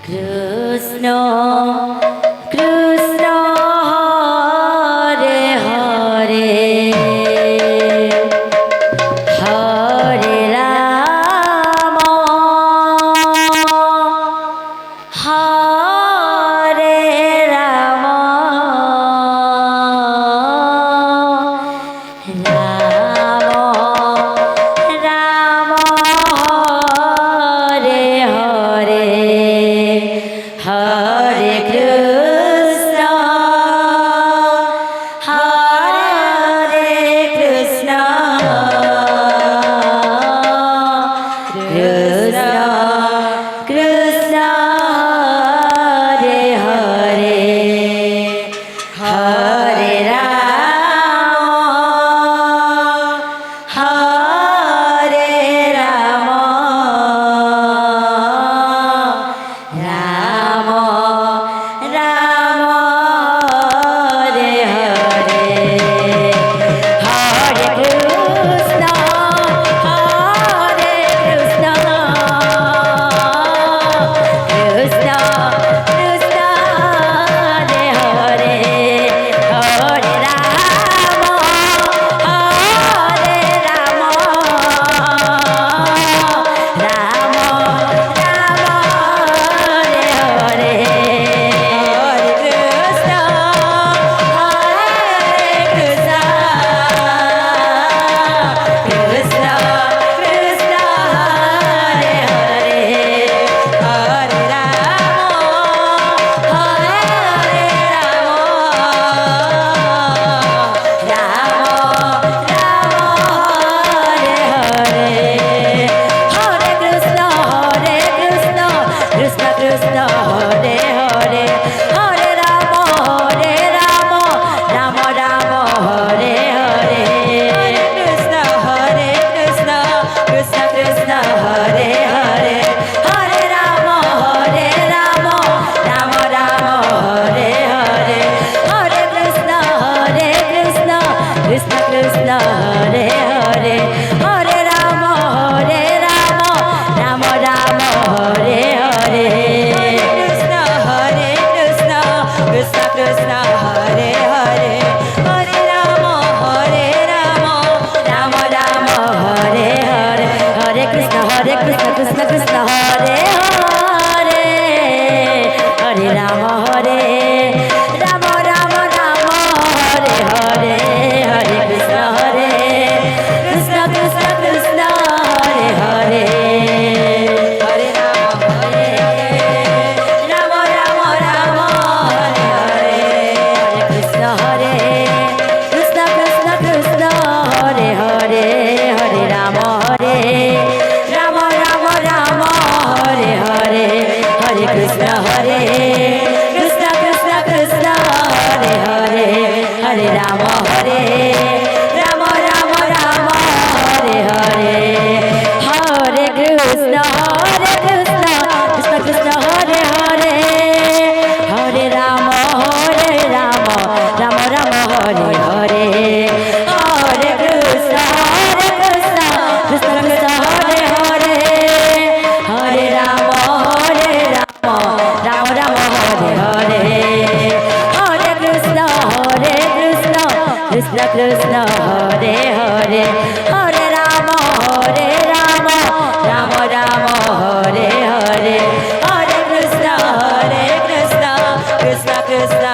Krishna Krishna Hare Hare Hare Ram Hare Ram Ram Ram Hare Hare Hare Krishna Hare Krishna Krishna Krishna Hare Hare Hare Ram Hare Ram Ram Ram Hare Hare Hare Krishna Hare Krishna Krishna Krishna Hare Hare Hare Ram Hare Ram Ram Ram Hare Hare Hare Krishna Hare Krishna Krishna Krishna Hare Hare Hare Ram Hare Ram Ram Hare Hare Hare Krishna Krishna Krishna Hare Hare Hare Ram Ram Ram Hare Hare Krishna Krishna Krishna Krishna Hare Hare Hare Ram Ram Ram Hare Hare Hare Krishna Krishna Krishna Krishna Hare Hare Hare Ram Ram Ram Hare Hare Krishna Krishna Krishna Krishna Hare Hare Hare Ram Ram Ram Hare Hare Hare Krishna Krishna Krishna Hare Hare Hare Ram Ram Ram Hare Hare Hare Krishna Krishna Krishna Krishna Hare Hare Hare Ram Ram Ram Hare Hare Hare Krishna Krishna Krishna Krishna Hare Hare Hare Ram Ram Ram Hare Hare Hare Krishna Krishna Krishna Krishna Hare Hare Hare Ram Ram Ram Hare Hare Hare Krishna Krishna Krishna Hare Hare Hare Ram Ram Ram Hare Hare Hare Krishna Krishna Krishna Krishna Hare Hare Hare Ram Ram Ram Hare Hare Hare Krishna Krishna Krishna Hare Hare Hare Ram Ram Ram Hare Hare Hare Krishna Krishna Krishna Krishna